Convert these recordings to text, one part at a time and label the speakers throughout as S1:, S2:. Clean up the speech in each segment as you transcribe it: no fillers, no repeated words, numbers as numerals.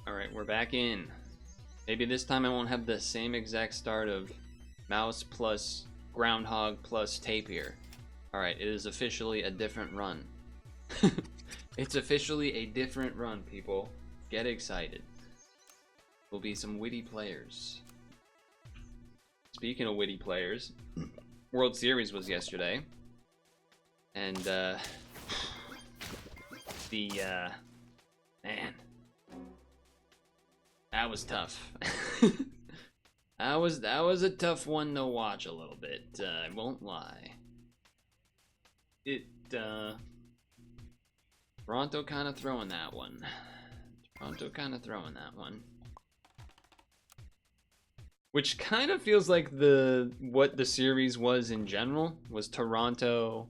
S1: Alright, we're back in. Maybe this time I won't have the same exact start of mouse plus groundhog plus tapir. Alright, it is officially a different run. It's officially a different run, people. Get excited. Will be some witty players. Speaking of witty players, World Series was yesterday. And, man. That was tough. that was a tough one to watch a little bit. I won't lie. Toronto kind of throwing that one. Which kind of feels like what the series was in general, was Toronto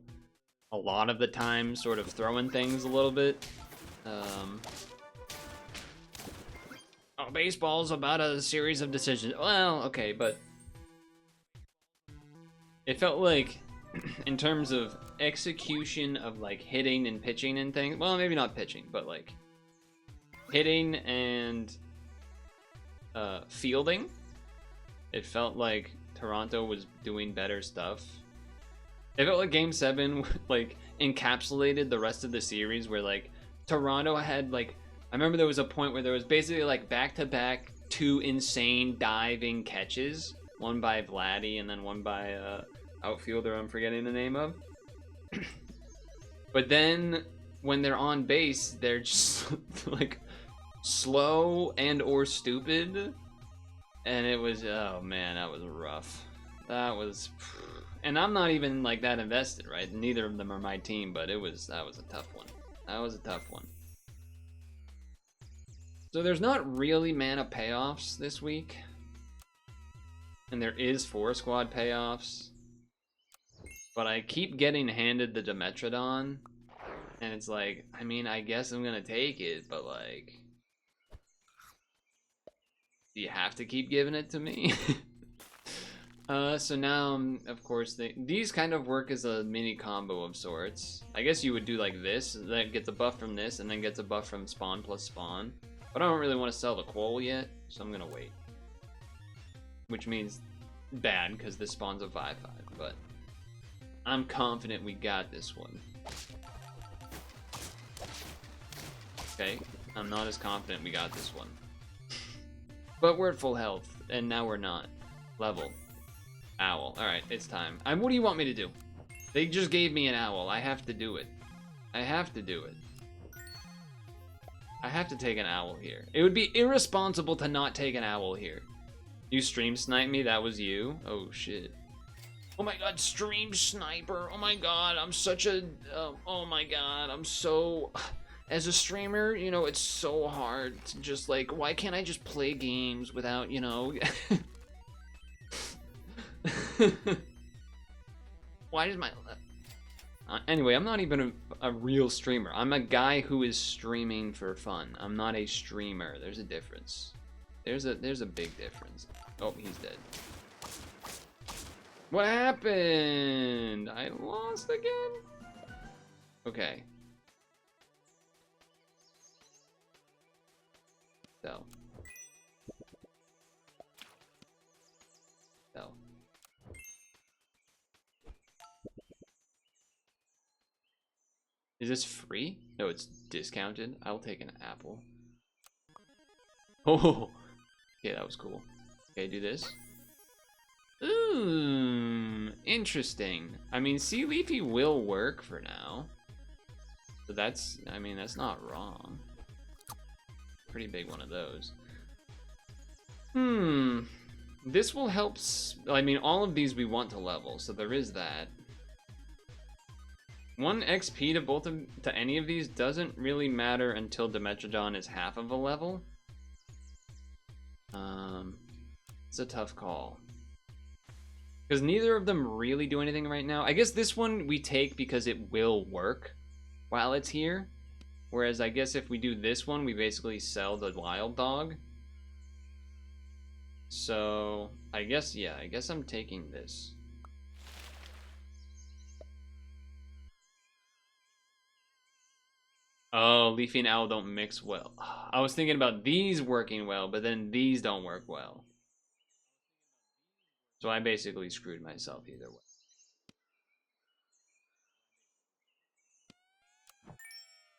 S1: a lot of the time sort of throwing things a little bit. Oh, baseball's about a series of decisions. Well, okay, but it felt like in terms of execution of like hitting and pitching and things, well, maybe not pitching, but like hitting and fielding, it felt like Toronto was doing better stuff. It felt like Game 7 like encapsulated the rest of the series, where like Toronto had like, I remember there was a point where there was basically like back-to-back 2 insane diving catches, one by Vladdy and then one by outfielder I'm forgetting the name of. But then when they're on base, they're just like slow and or stupid, and it was, oh man, that was rough. That was, and I'm not even like that invested, right? Neither of them are my team, but that was a tough one. That was a tough one. So there's not really mana payoffs this week, and there is 4 squad payoffs, but I keep getting handed the Dimetrodon, and it's like, I mean, I guess I'm gonna take it, but like, do you have to keep giving it to me? So now, of course, these kind of work as a mini combo of sorts. I guess you would do like this, that gets a buff from this, and then gets a buff from spawn plus spawn. But I don't really want to sell the Quoll yet, so I'm gonna wait. Which means bad, because this spawns a 5/5, but I'm confident we got this one. Okay, I'm not as confident we got this one. But we're at full health, and now we're not. Level. Owl. Alright, it's time. What do you want me to do? They just gave me an owl. I have to do it. I have to do it. I have to take an owl here. It would be irresponsible to not take an owl here. You stream snipe me? That was you? Oh shit. Oh my god, stream sniper. Oh my god, I'm such a... oh my god, I'm so... As a streamer, you know, it's so hard to just like, why can't I just play games without, you know... Why does my... anyway, I'm not even a real streamer. I'm a guy who is streaming for fun. I'm not a streamer. There's a difference. There's a big difference. Oh, he's dead. What happened? I lost again? Okay. So. Is this free? No, it's discounted. I'll take an apple. Oh, okay, that was cool. Okay, do this. Interesting. I mean, Sea Leafy will work for now. But that's, I mean, that's not wrong. Pretty big one of those. This will help. I mean, all of these we want to level, so there is that. 1 XP to any of these doesn't really matter until Dimetrodon is half of a level. It's a tough call. Because neither of them really do anything right now. I guess this one we take because it will work while it's here. Whereas I guess if we do this one, we basically sell the wild dog. So, I guess, yeah, I guess I'm taking this. Oh, Leafy and Owl don't mix well. I was thinking about these working well, but then these don't work well. So I basically screwed myself either way.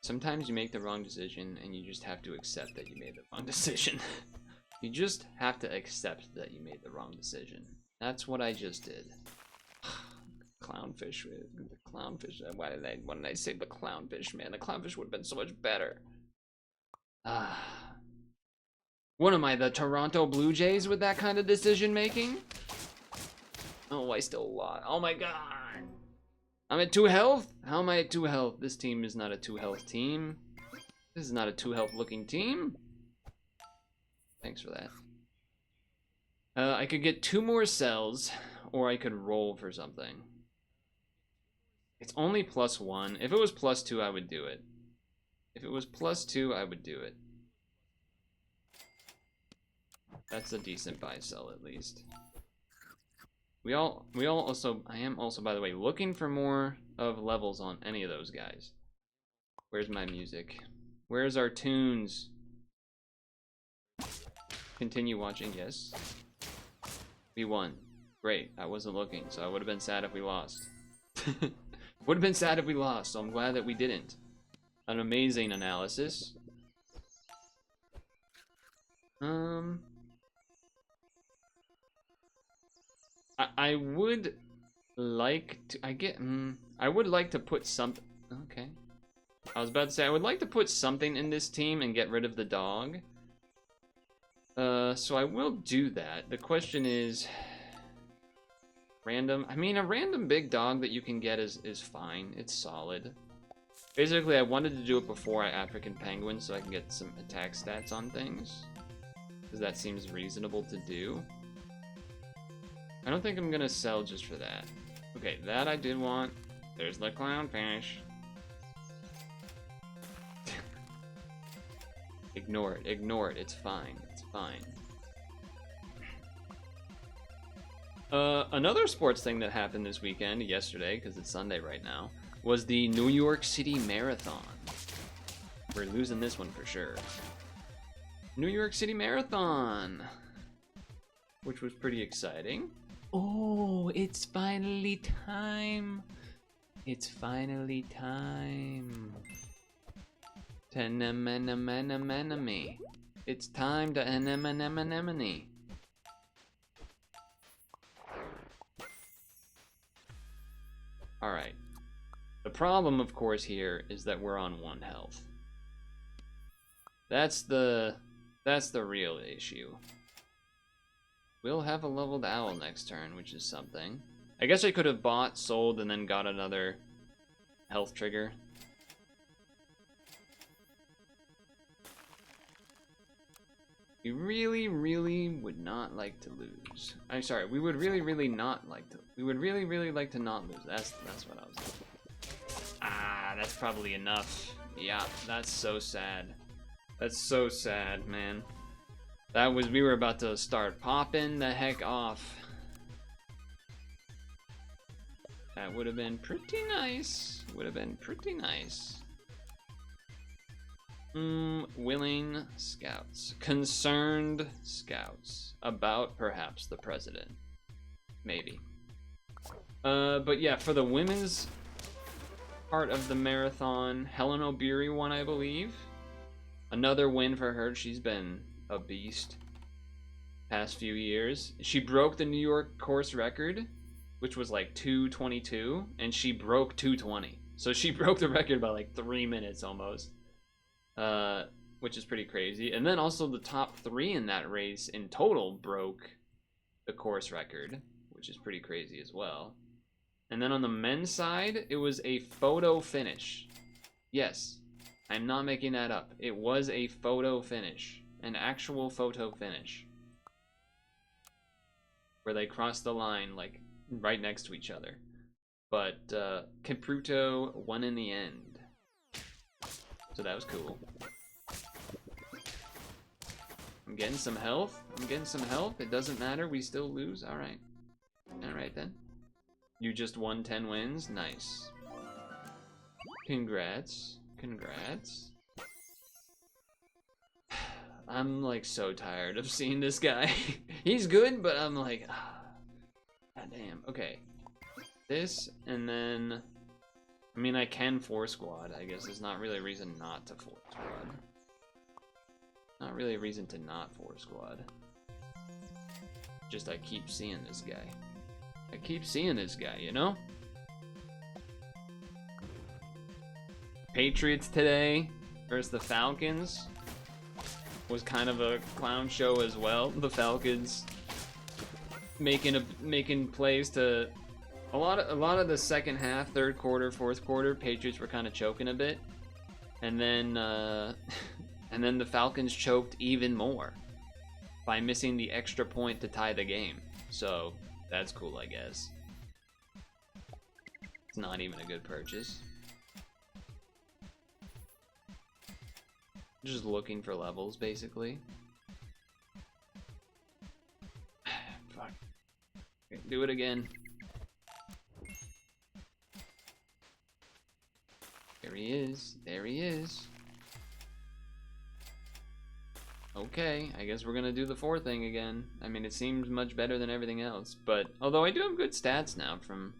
S1: Sometimes you make the wrong decision and you just have to accept that you made the wrong decision. You just have to accept that you made the wrong decision. That's what I just did. Clownfish, the clownfish. Why did I say the clownfish, man? The clownfish would have been so much better. What am I, the Toronto Blue Jays with that kind of decision making? Oh, I still lost. Oh my god. I'm at 2 health? How am I at 2 health? This team is not a 2 health team. This is not a 2 health looking team. Thanks for that. I could get 2 more cells, or I could roll for something. It's only +1. If it was +2, I would do it. If it was +2, I would do it. That's a decent buy sell at least. We all also, I am also, by the way, looking for more of levels on any of those guys. Where's my music? Where's our tunes? Continue watching, yes. We won. Great, I wasn't looking, so I would have been sad if we lost. Would have been sad if we lost, so I'm glad that we didn't. An amazing analysis. I would like to. I would like to put some. Okay. I was about to say I would like to put something in this team and get rid of the dog. So I will do that. The question is, random. I mean, a random big dog that you can get is fine. It's solid. Basically, I wanted to do it before I African Penguin so I can get some attack stats on things, because that seems reasonable to do. I don't think I'm gonna sell just for that. Okay, that I did want. There's the clownfish. Ignore it, ignore it. It's fine, it's fine. Another sports thing that happened this weekend, yesterday, because it's Sunday right now, was the New York City Marathon. We're losing this one for sure. New York City Marathon, which was pretty exciting. Oh, it's finally time. It's finally time. Anemone. It's time to anemone. Alright. The problem, of course, here is that we're on 1 health. That's the real issue. We'll have a leveled owl next turn, which is something. I guess I could have bought, sold, and then got another health trigger. We really, really would not like to lose. I'm sorry, we would really, really not like to. We would really, really like to not lose. That's what I was thinking. Ah, that's probably enough. Yeah, that's so sad. That's so sad, man. That was, we were about to start popping the heck off. That would have been pretty nice. Would have been pretty nice. Willing scouts. Concerned scouts. About perhaps the president. Maybe. But yeah, for the women's part of the marathon, Helen O'Beary won, I believe. Another win for her. She's been a beast past few years. She broke the New York course record, which was like 2:22, and she broke 2:20. So she broke the record by like 3 minutes almost. Which is pretty crazy. And then also the top 3 in that race in total broke the course record, which is pretty crazy as well. And then on the men's side, it was a photo finish. Yes, I'm not making that up. It was a photo finish, an actual photo finish, where they crossed the line like right next to each other. But Caputo won in the end. So that was cool. I'm getting some health. It doesn't matter. We still lose. All right. All right then. You just won 10 wins. Nice. Congrats. Congrats. I'm like so tired of seeing this guy. He's good, but I'm like, god damn. Okay. This, and then, I mean, I can 4-squad. I guess there's not really a reason not to 4-squad. Not really a reason to not 4-squad. Just I keep seeing this guy. I keep seeing this guy, you know? Patriots today versus the Falcons was kind of a clown show as well. The Falcons making plays to a lot of the second half, third quarter, fourth quarter. Patriots were kind of choking a bit, and then the Falcons choked even more by missing the extra point to tie the game. So that's cool, I guess. It's not even a good purchase. Just looking for levels, basically. Fuck. Do it again. There he is. There he is. Okay, I guess we're gonna do the 4 thing again. I mean, it seems much better than everything else, but although I do have good stats now from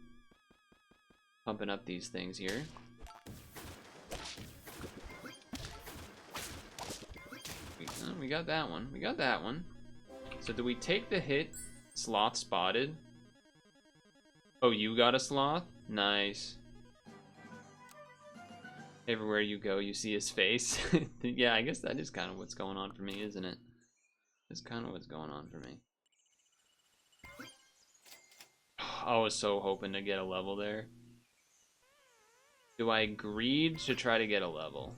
S1: pumping up these things here. We got that one. We got that one. So do we take the hit? Sloth spotted. Oh, you got a sloth? Nice. Everywhere you go, you see his face. Yeah, I guess that is kind of what's going on for me, isn't it? That's kind of what's going on for me. I was so hoping to get a level there. Do I greed to try to get a level?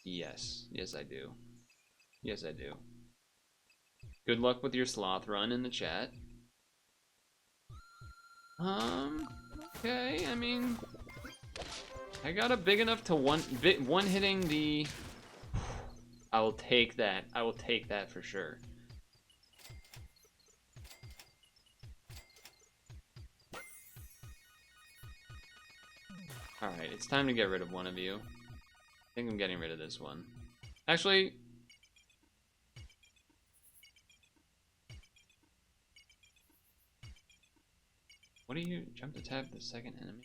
S1: Yes. Yes, I do. Yes, I do. Good luck with your sloth run in the chat. Okay, I mean, I got a big enough to one hitting the. I will take that. I will take that for sure. All right, it's time to get rid of one of you. I think I'm getting rid of this one. Actually. What do you jump to tap the second enemy?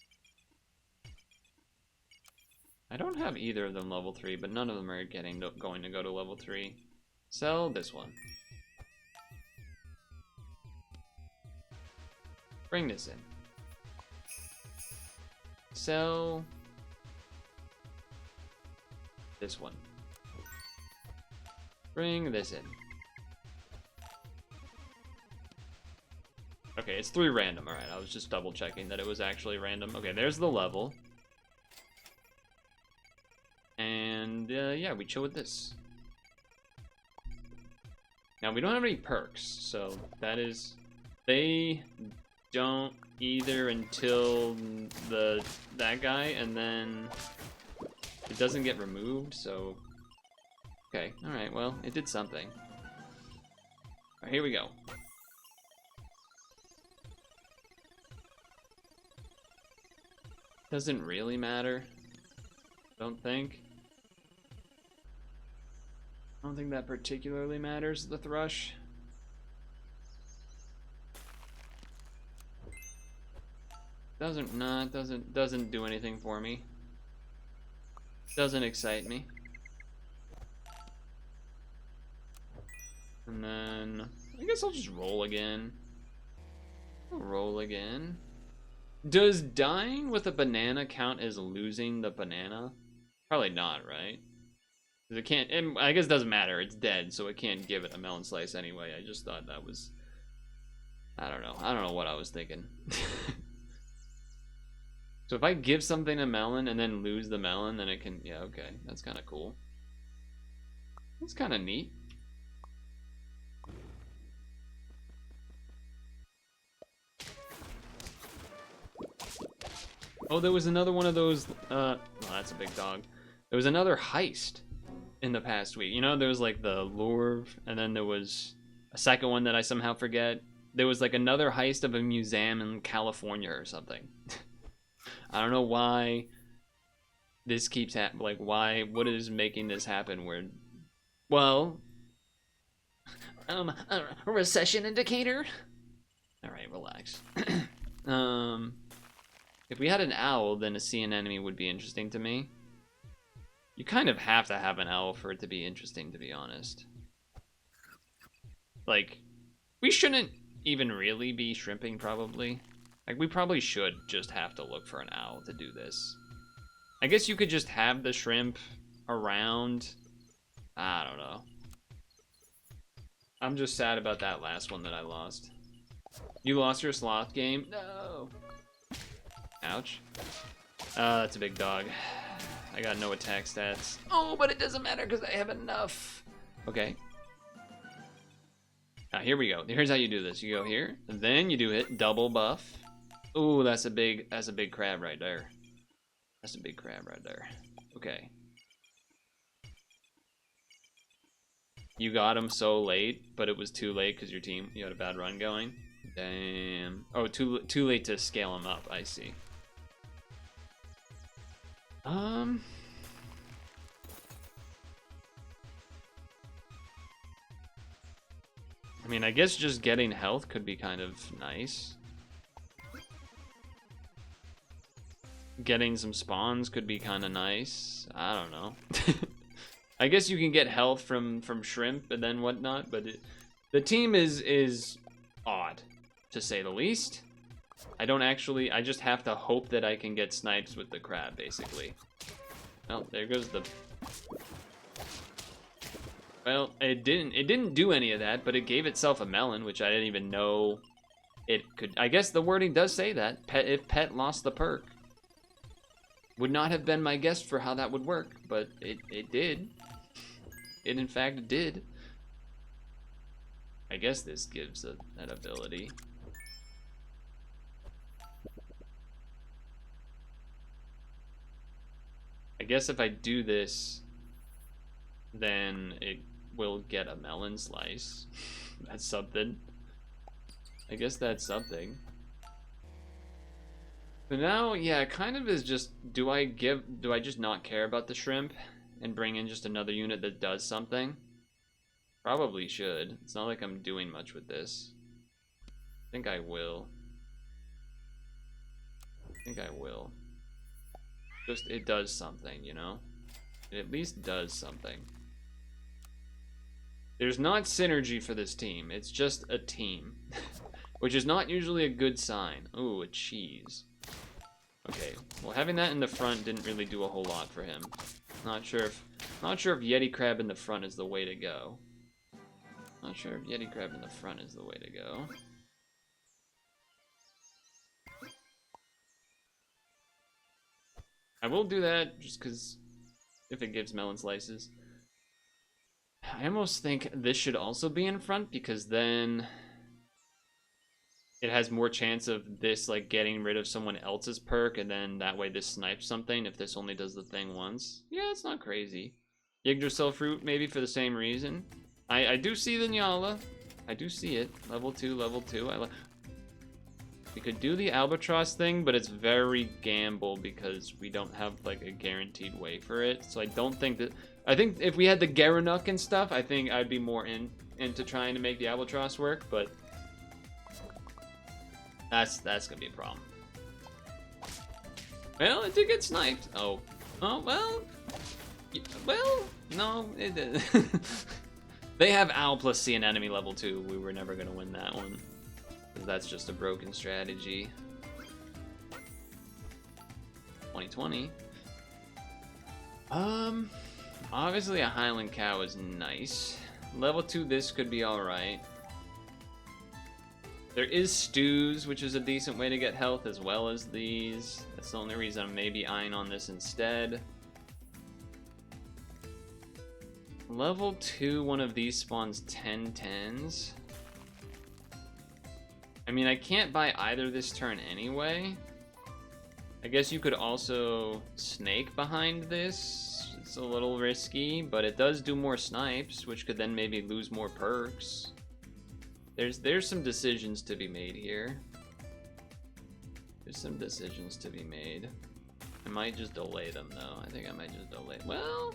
S1: I don't have either of them level 3, but none of them are going to go to level 3. Sell this one. Bring this in. Sell this one. Bring this in. Okay, it's 3 random. Alright, I was just double checking that it was actually random. Okay, there's the level. And, yeah, we chill with this. Now, we don't have any perks, so that is... They don't either until that guy, and then it doesn't get removed, so... Okay, alright, well, it did something. Alright, here we go. Doesn't really matter. Don't think. I don't think that particularly matters, the thrush. Doesn't do anything for me. Doesn't excite me. And then I guess I'll just roll again. I'll roll again. Does dying with a banana count as losing the banana? Probably not, right? Because it can't, I guess it doesn't matter, it's dead, so it can't give it a melon slice anyway. I just thought that was, I don't know what I was thinking. So if I give something a melon and then lose the melon, then it can, yeah, okay, that's kind of cool. That's kind of neat. Oh, there was another one of those, oh, that's a big dog. There was another heist in the past week. You know, there was like the Louvre, and then there was a second one that I somehow forget. There was like another heist of a museum in California or something. I don't know why this keeps happening. Like, why? What is making this happen? Where, well, a recession indicator. All right, relax. If we had an owl, then a sea anemone would be interesting to me. You kind of have to have an owl for it to be interesting, to be honest. Like, we shouldn't even really be shrimping, probably. Like, we probably should just have to look for an owl to do this. I guess you could just have the shrimp around. I don't know. I'm just sad about that last one that I lost. You lost your sloth game? No. Ouch. That's a big dog. I got no attack stats. Oh, but it doesn't matter because I have enough. Okay. Now here we go. Here's how you do this. You go here, and then you do it double buff. Ooh, that's a big crab right there. That's a big crab right there. Okay. You got him so late, but it was too late because you had a bad run going. Damn. Oh, too late to scale him up. I see. I mean, I guess just getting health could be kind of nice. Getting some spawns could be kind of nice. I don't know. I guess you can get health from shrimp and then whatnot, but the team is odd, to say the least. I just have to hope that I can get snipes with the crab, basically. Oh, there goes the... Well, it didn't do any of that, but it gave itself a melon, which I didn't even know it could... I guess the wording does say that. If pet lost the perk. Would not have been my guess for how that would work, but it did. It in fact did. I guess this gives that ability. I guess if I do this, then it will get a melon slice. That's something. I guess that's something. But now, yeah, it kind of is just, do I just not care about the shrimp and bring in just another unit that does something? Probably should. It's not like I'm doing much with this. I think I will. Just, it does something, you know? It at least does something. There's not synergy for this team. It's just a team. Which is not usually a good sign. Ooh, a cheese. Okay, well, having that in the front didn't really do a whole lot for him. Not sure if Yeti Crab in the front is the way to go. Not sure if Yeti Crab in the front is the way to go. I will do that just because if it gives melon slices. I almost think this should also be in front because then it has more chance of this like getting rid of someone else's perk, and then that way this snipes something if this only does the thing once. Yeah, it's not crazy. Yggdrasil fruit maybe for the same reason. I do see the Nyala. I do see it. Level 2, level 2. We could do the albatross thing, but it's very gamble because we don't have like a guaranteed way for it. So I don't think that... I think if we had the Garanuk and stuff, I think I'd be more into trying to make the albatross work, but that's gonna be a problem. Well, it did get sniped. Oh, well, no, it did. They have owl plus sea and enemy level 2. We were never gonna win that one. That's just a broken strategy. 2020. Obviously a Highland cow is nice. Level 2 this could be alright. There is stews, which is a decent way to get health as well as these. That's the only reason I'm maybe eyeing on this instead. Level 2, one of these spawns 10 10s. I mean, I can't buy either this turn anyway. I guess you could also snake behind this. It's a little risky, but it does do more snipes, which could then maybe lose more perks. There's some decisions to be made here. There's some decisions to be made. I might just delay them, though. I think I might just delay. Well,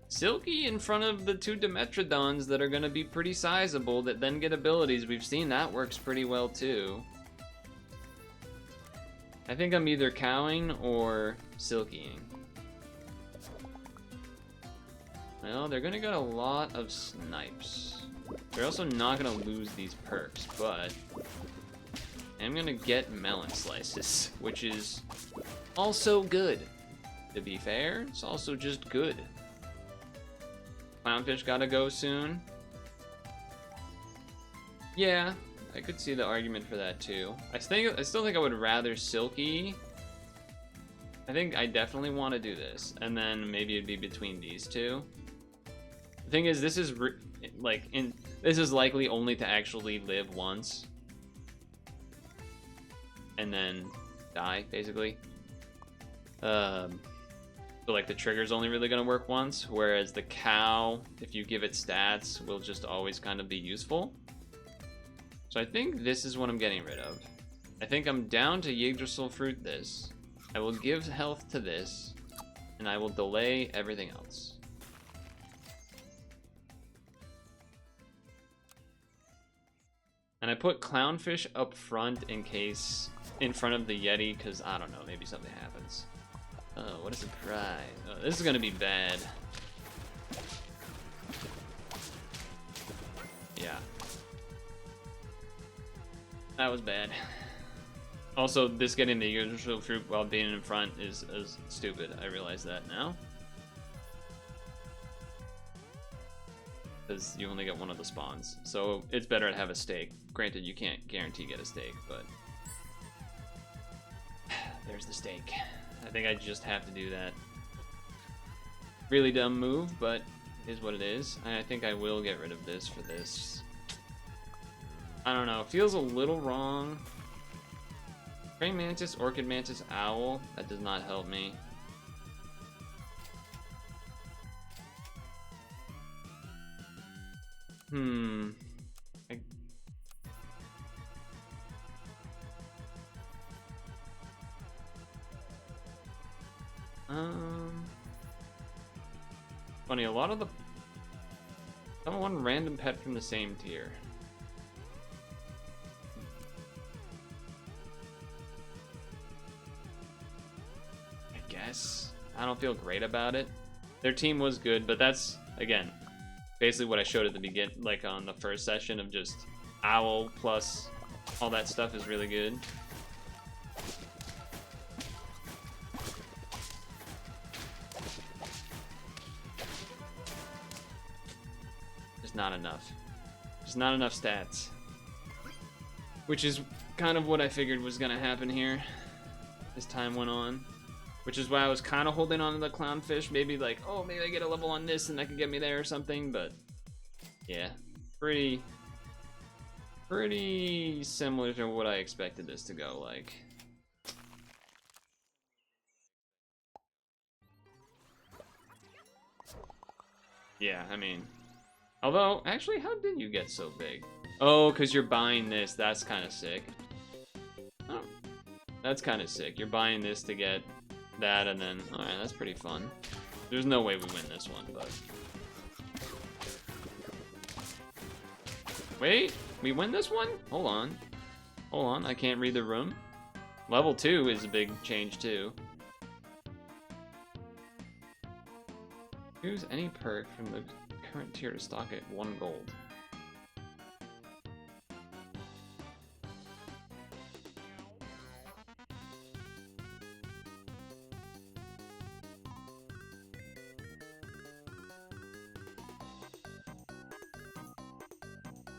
S1: Silky in front of the two Dimetrodons that are going to be pretty sizable that then get abilities. We've seen that works pretty well, too. I think I'm either cowing or silkying. Well, they're going to get a lot of snipes. They're also not going to lose these perks, but I'm going to get melon slices, which is also good. To be fair, it's also just good. Clownfish gotta go soon. Yeah, I could see the argument for that too. I still think I would rather Silky. I think I definitely want to do this, and then maybe it'd be between these two. The thing is, this is this is likely only to actually live once, and then die basically. So like the trigger's only really gonna work once, whereas the cow, if you give it stats, will just always kind of be useful. So I think this is what I'm getting rid of. I think I'm down to Yggdrasil fruit this. I will give health to this, and I will delay everything else. And I put clownfish up front in front of the Yeti, because I don't know, maybe something happens. Oh, what a surprise. Oh, this is gonna be bad. Yeah. That was bad. Also, this getting the usual fruit while being in front is stupid. I realize that now. Because you only get one of the spawns. So it's better to have a stake. Granted, you can't guarantee get a stake, but there's the stake. I think I just have to do that. Really dumb move, but it is what it is. I think I will get rid of this for this. I don't know, it feels a little wrong. Praying Mantis, Orchid Mantis, Owl, that does not help me. Funny, a lot of one random pet from the same tier. I guess. I don't feel great about it. Their team was good, but that's, again, basically what I showed at the beginning, like on the first session of just Owl plus all that stuff is really good. Not enough. Just not enough stats. Which is kind of what I figured was gonna happen here as time went on. Which is why I was kind of holding on to the clownfish. Maybe like, oh, maybe I get a level on this and that can get me there or something, but yeah. Pretty similar to what I expected this to go like. Yeah, I mean, although, actually, how did you get so big? Oh, because you're buying this. That's kind of sick. Oh, that's kind of sick. You're buying this to get that, and then... Alright, that's pretty fun. There's no way we win this one, but... Wait, we win this one? Hold on. Hold on, I can't read the room. Level 2 is a big change, too. Choose any perk from the current tier to stock at 1 gold.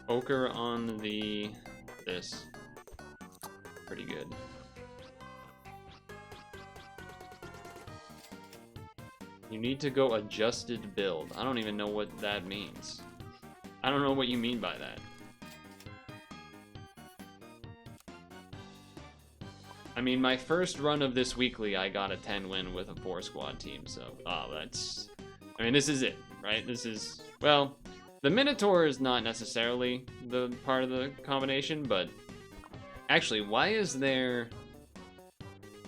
S1: Ochre on this. Pretty good. You need to go adjusted build. I don't even know what that means. I don't know what you mean by that. I mean, my first run of this weekly, I got a 10 win with a 4 squad team, so, that's... I mean, this is it, right? This is, well, the Minotaur is not necessarily the part of the combination, but actually, why is there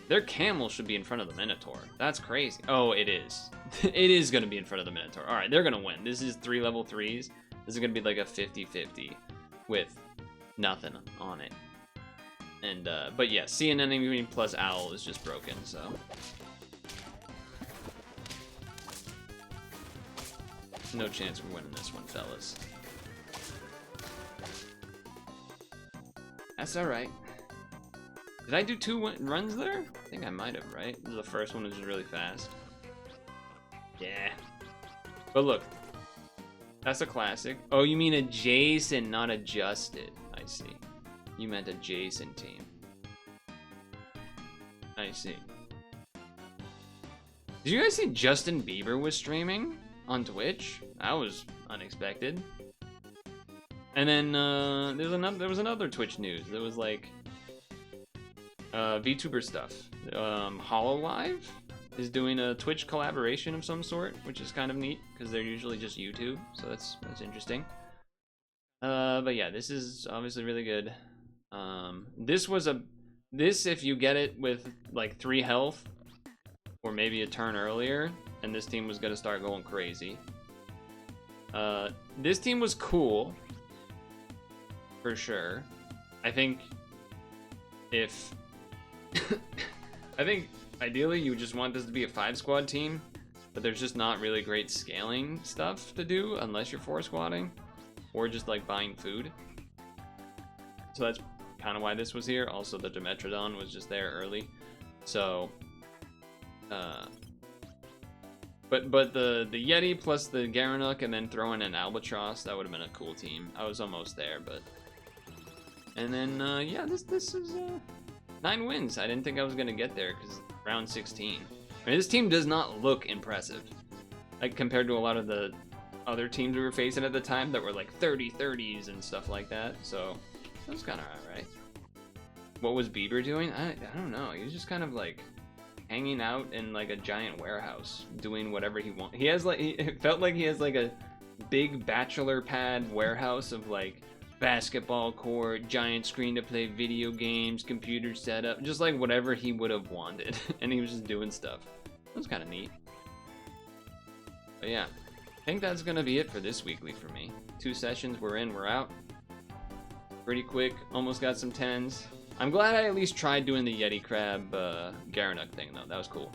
S1: Their camel should be in front of the Minotaur. That's crazy. Oh, it is. It is going to be in front of the Minotaur. All right, they're going to win. This is 3 level 3s. This is going to be like a 50-50 with nothing on it. And, but yeah, sea anemone plus owl is just broken, so. No chance we're winning this one, fellas. That's all right. Did I do 2 runs there? I think I might have, right? The first one was really fast. Yeah. But look, that's a classic. Oh, you mean adjacent, not adjusted. I see. You meant adjacent team. I see. Did you guys see Justin Bieber was streaming on Twitch? That was unexpected. And then there was another Twitch news. There was like VTuber stuff. HoloLive is doing a Twitch collaboration of some sort, which is kind of neat because they're usually just YouTube, so that's interesting. But yeah, this is obviously really good. This if you get it with like 3 health or maybe a turn earlier, and this team was gonna start going crazy. This team was cool for sure. I think if I think ideally you just want this to be a 5-squad team, but there's just not really great scaling stuff to do unless you're 4-squadding or just like buying food. So that's kind of why this was here. Also, the Dimetrodon was just there early. So, but the Yeti plus the Garanuk and then throw in an Albatross, that would have been a cool team. I was almost there, but. And then, yeah, this is 9 wins. I didn't think I was gonna get there because round 16. I mean, this team does not look impressive, like compared to a lot of the other teams we were facing at the time that were like 30-30s and stuff like that. So that was kind of alright. What was Bieber doing? I don't know. He was just kind of like hanging out in like a giant warehouse, doing whatever he wants. He has like it felt like he has like a big bachelor pad warehouse of like basketball court, giant screen to play video games, computer setup, just like whatever he would have wanted. And he was just doing stuff. It was kind of neat. But yeah, I think that's gonna be it for this weekly for me. 2 sessions, we're in, we're out. Pretty quick, almost got some 10s. I'm glad I at least tried doing the Yeti Crab Garanuk thing though, that was cool.